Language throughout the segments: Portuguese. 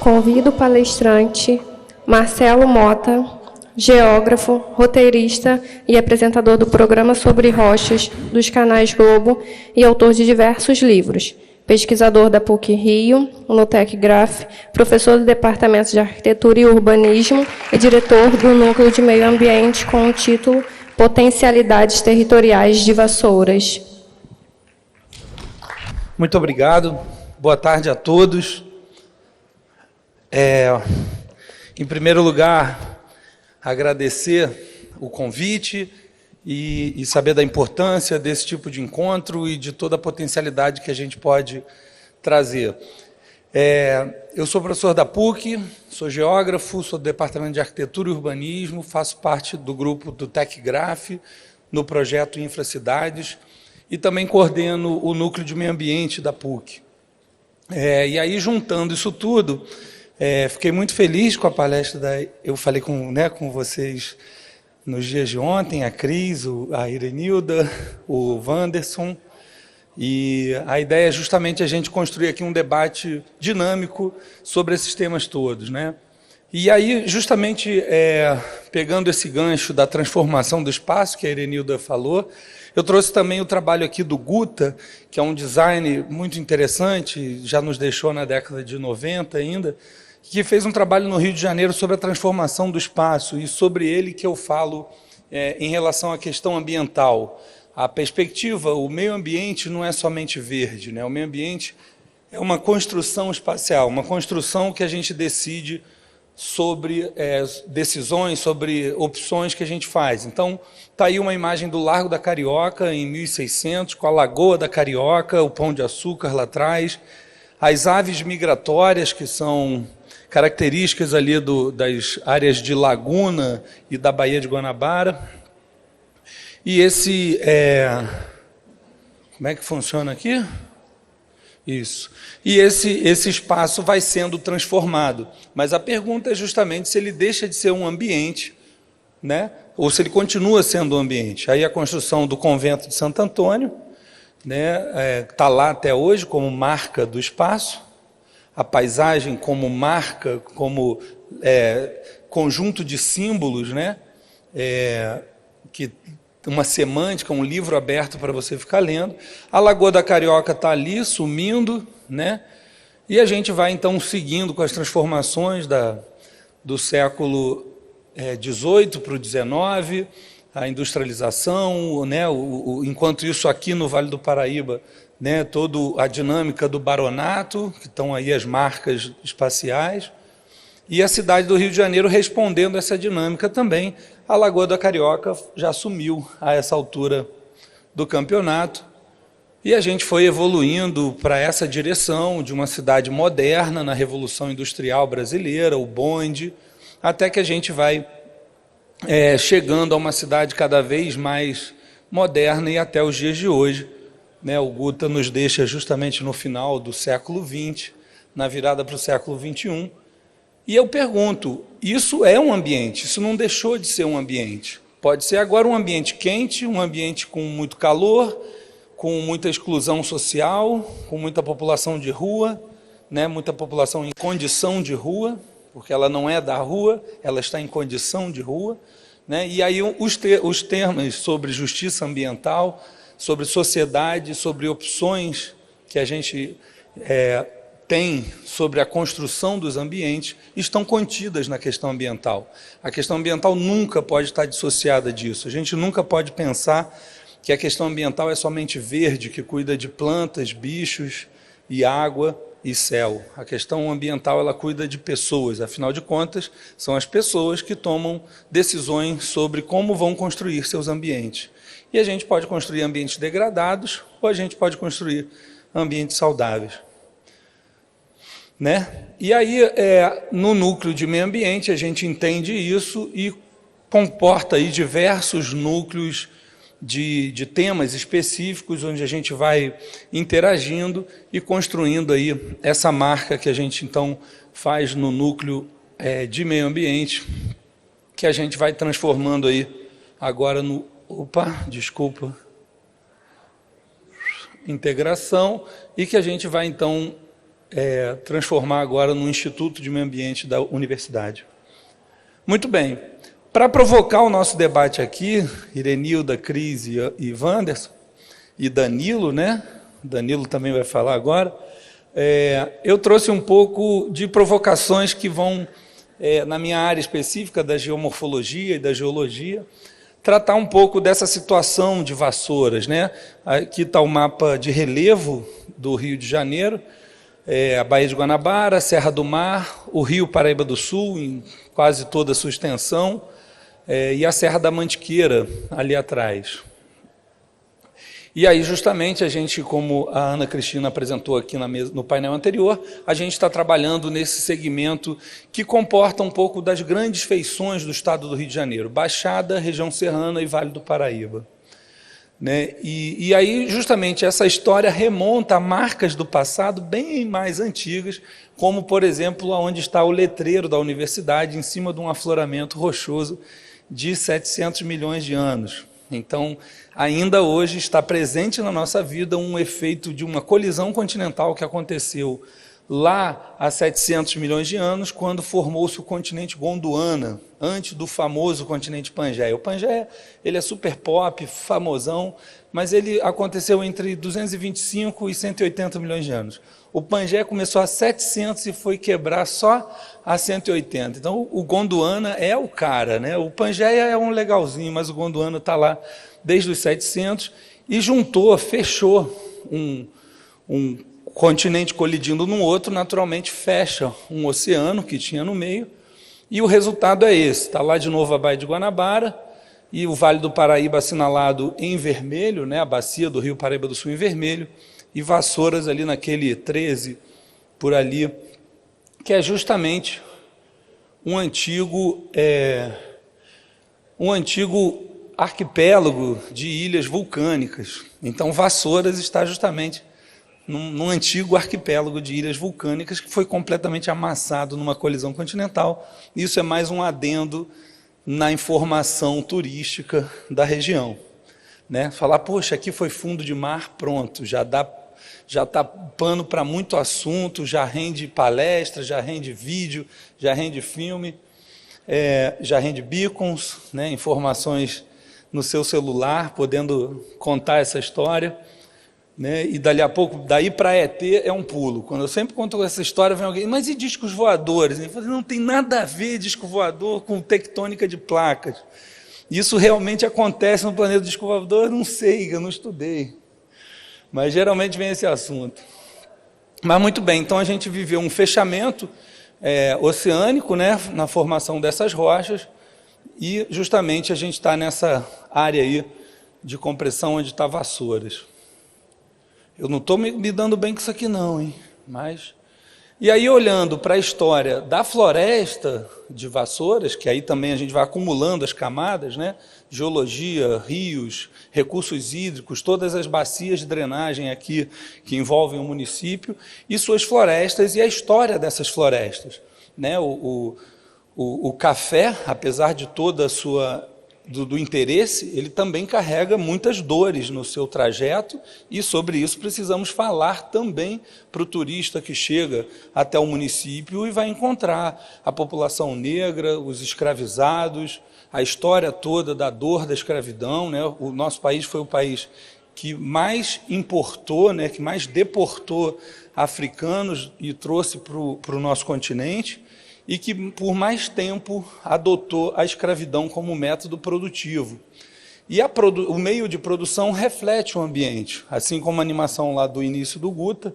Convido o palestrante Marcelo Mota, geógrafo, roteirista e apresentador do programa Sobre Rochas dos canais Globo e autor de diversos livros, pesquisador da PUC-Rio, no TecGraf, professor do Departamento de Arquitetura e Urbanismo e diretor do Núcleo de Meio Ambiente com o título Potencialidades Territoriais de Vassouras. Muito obrigado. Boa tarde a todos. Em primeiro lugar, agradecer o convite e saber da importância desse tipo de encontro e de toda a potencialidade que a gente pode trazer. Eu sou professor da PUC, sou geógrafo, sou do Departamento de Arquitetura e Urbanismo, faço parte do grupo do TecGraf, no projeto Infracidades, e também coordeno o Núcleo de Meio Ambiente da PUC. E aí, juntando isso tudo, fiquei muito feliz com a palestra, eu falei com vocês nos dias de ontem, a Cris, a Irenilda, o Wanderson, e a ideia é justamente a gente construir aqui um debate dinâmico sobre esses temas todos, né? E aí, justamente, pegando esse gancho da transformação do espaço, que a Irenilda falou, eu trouxe também o trabalho aqui do Guta, que é um design muito interessante, já nos deixou na década de 90 ainda, que fez um trabalho no Rio de Janeiro sobre a transformação do espaço, e sobre ele que eu falo em relação à questão ambiental. A perspectiva, o meio ambiente não é somente verde, né? O meio ambiente é uma construção espacial, uma construção que a gente decide sobre decisões, sobre opções que a gente faz. Então, está aí uma imagem do Largo da Carioca, em 1600, com a Lagoa da Carioca, o Pão de Açúcar lá atrás, as aves migratórias, que são características ali das áreas de Laguna e da Baía de Guanabara. E esse... como é que funciona aqui? Isso. E esse espaço vai sendo transformado. Mas a pergunta é justamente se ele deixa de ser um ambiente, né? Ou se ele continua sendo um ambiente. Aí a construção do convento de Santo Antônio, né? Está lá até hoje como marca do espaço, a paisagem como marca, como conjunto de símbolos, né? Que uma semântica, um livro aberto para você ficar lendo. A Lagoa da Carioca está ali, sumindo, né? E a gente vai, então, seguindo com as transformações do século XVIII para o XIX, a industrialização, né? Enquanto isso, aqui no Vale do Paraíba, né? Toda a dinâmica do baronato, que estão aí as marcas espaciais, e a cidade do Rio de Janeiro respondendo a essa dinâmica também. A Lagoa da Carioca já sumiu a essa altura do campeonato, e a gente foi evoluindo para essa direção de uma cidade moderna na Revolução Industrial Brasileira, o bonde, até que a gente vai chegando a uma cidade cada vez mais moderna e até os dias de hoje, né? O Guta nos deixa justamente no final do século XX, na virada para o século XXI, e eu pergunto, isso é um ambiente? Isso não deixou de ser um ambiente. Pode ser agora um ambiente quente, um ambiente com muito calor, com muita exclusão social, com muita população de rua, né? Muita população em condição de rua, porque ela não é da rua, ela está em condição de rua, né? E aí os termos sobre justiça ambiental, sobre sociedade, sobre opções que a gente tem sobre a construção dos ambientes, estão contidas na questão ambiental. A questão ambiental nunca pode estar dissociada disso. A gente nunca pode pensar que a questão ambiental é somente verde, que cuida de plantas, bichos e água e céu. A questão ambiental, ela cuida de pessoas. Afinal de contas, são as pessoas que tomam decisões sobre como vão construir seus ambientes. E a gente pode construir ambientes degradados ou a gente pode construir ambientes saudáveis. Né? E aí, no núcleo de meio ambiente, a gente entende isso e comporta aí diversos núcleos de temas específicos, onde a gente vai interagindo e construindo aí essa marca que a gente, então, faz no núcleo de meio ambiente, que a gente vai transformando aí agora no... integração, e que a gente vai, então, transformar agora no Instituto de Meio Ambiente da universidade. Muito bem. Para provocar o nosso debate aqui, Irenilda, Cris e Wanderson, e Danilo, né? Danilo também vai falar agora. Eu trouxe um pouco de provocações que vão, na minha área específica da geomorfologia e da geologia, tratar um pouco dessa situação de Vassouras, né? Aqui está o mapa de relevo do Rio de Janeiro, a Baía de Guanabara, a Serra do Mar, o Rio Paraíba do Sul, em quase toda a sua extensão, e a Serra da Mantiqueira, ali atrás. E aí, justamente, a gente, como a Ana Cristina apresentou aqui no painel anterior, a gente está trabalhando nesse segmento que comporta um pouco das grandes feições do estado do Rio de Janeiro, Baixada, região serrana e Vale do Paraíba. Né? E aí, justamente, essa história remonta a marcas do passado bem mais antigas, como, por exemplo, onde está o letreiro da universidade, em cima de um afloramento rochoso de 700 milhões de anos. Então, ainda hoje está presente na nossa vida um efeito de uma colisão continental que aconteceu lá há 700 milhões de anos, quando formou-se o continente Gondwana, antes do famoso continente Pangeia. O Pangeia, ele é super pop, famosão, mas ele aconteceu entre 225 e 180 milhões de anos. O Pangeia começou a 700 e foi quebrar só a 180. Então, o Gondwana é o cara, né? O Pangeia é um legalzinho, mas o Gondwana está lá desde os 700 e fechou um continente colidindo no outro, naturalmente fecha um oceano que tinha no meio, e o resultado é esse. Está lá de novo a Baía de Guanabara e o Vale do Paraíba assinalado em vermelho, né? A bacia do Rio Paraíba do Sul em vermelho, e Vassouras ali naquele 13, por ali, que é justamente um antigo arquipélago de ilhas vulcânicas. Então, Vassouras está justamente num antigo arquipélago de ilhas vulcânicas que foi completamente amassado numa colisão continental. Está mais um adendo na informação turística da região. Né? Falar, poxa, aqui foi fundo de mar, pronto, já está pano para muito assunto, já rende palestra, já rende vídeo, já rende filme, já rende beacons, né? Informações no seu celular, podendo contar essa história. Né? E dali a pouco, daí para ET é um pulo. Quando eu sempre conto essa história, vem alguém, mas e discos voadores? Eu falo, não tem nada a ver disco voador com tectônica de placas. Isso realmente acontece no planeta disco voador? Eu não sei, eu não estudei. Mas geralmente vem esse assunto. Mas muito bem, então a gente viveu um fechamento oceânico, né, na formação dessas rochas, e justamente a gente está nessa área aí de compressão onde está Vassouras. Eu não estou me dando bem com isso aqui não, hein? Mas... E aí, olhando para a história da floresta de Vassouras, que aí também a gente vai acumulando as camadas, né? Geologia, rios, recursos hídricos, todas as bacias de drenagem aqui que envolvem o município, e suas florestas e a história dessas florestas. Né? O café, apesar de toda a sua... Do interesse, ele também carrega muitas dores no seu trajeto, e sobre isso precisamos falar também para o turista que chega até o município e vai encontrar a população negra, os escravizados, a história toda da dor da escravidão. Né? O nosso país foi o país que mais importou, né, que mais deportou africanos e trouxe para o nosso continente, e que por mais tempo adotou a escravidão como método produtivo. E o meio de produção reflete o ambiente, assim como a animação lá do início do Guta,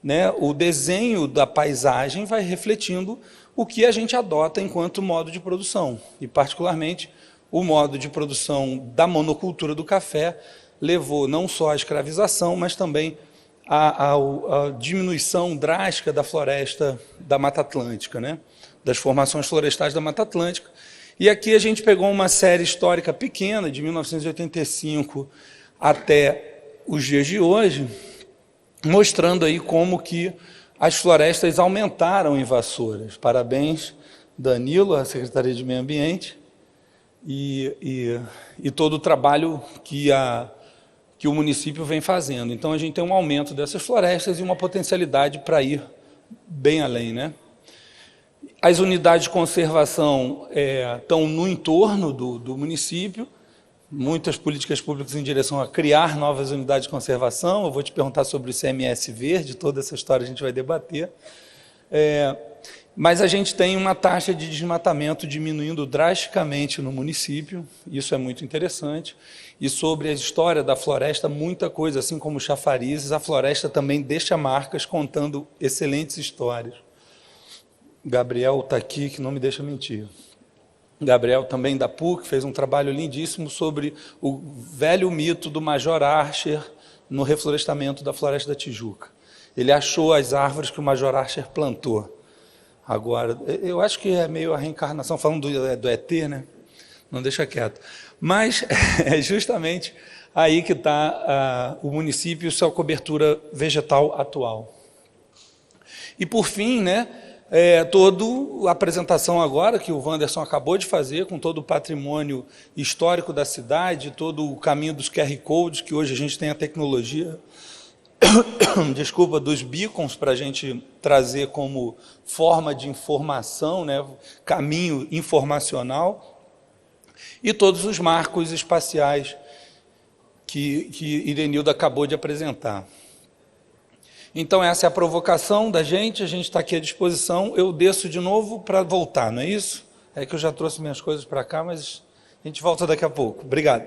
né, o desenho da paisagem vai refletindo o que a gente adota enquanto modo de produção, e particularmente o modo de produção da monocultura do café levou não só à escravização, mas também à diminuição drástica da floresta da Mata Atlântica, né? Das formações florestais da Mata Atlântica. E aqui a gente pegou uma série histórica pequena, de 1985 até os dias de hoje, mostrando aí como que as florestas aumentaram em Vassouras. Parabéns, Danilo, a Secretaria de Meio Ambiente, e todo o trabalho que o município vem fazendo. Então, a gente tem um aumento dessas florestas e uma potencialidade para ir bem além, né? As unidades de conservação estão no entorno do município, muitas políticas públicas em direção a criar novas unidades de conservação. Eu vou te perguntar sobre o ICMS verde, toda essa história a gente vai debater. Mas a gente tem uma taxa de desmatamento diminuindo drasticamente no município, isso é muito interessante. E sobre a história da floresta, muita coisa, assim como chafarizes, a floresta também deixa marcas contando excelentes histórias. Gabriel está aqui, que não me deixa mentir. Gabriel, também da PUC, fez um trabalho lindíssimo sobre o velho mito do Major Archer no reflorestamento da Floresta da Tijuca. Ele achou as árvores que o Major Archer plantou. Agora, eu acho que é meio a reencarnação, falando do ET, né? Não deixa quieto. Mas é justamente aí que está o município e sua cobertura vegetal atual. E, por fim, né, toda a apresentação agora, que o Wanderson acabou de fazer, com todo o patrimônio histórico da cidade, todo o caminho dos QR Codes, que hoje a gente tem a tecnologia, desculpa, dos beacons para a gente trazer como forma de informação, né, caminho informacional, e todos os marcos espaciais que Irenilda acabou de apresentar. Então, essa é a provocação da gente, a gente está aqui à disposição. Eu desço de novo para voltar, não é isso? É que eu já trouxe minhas coisas para cá, mas a gente volta daqui a pouco. Obrigado.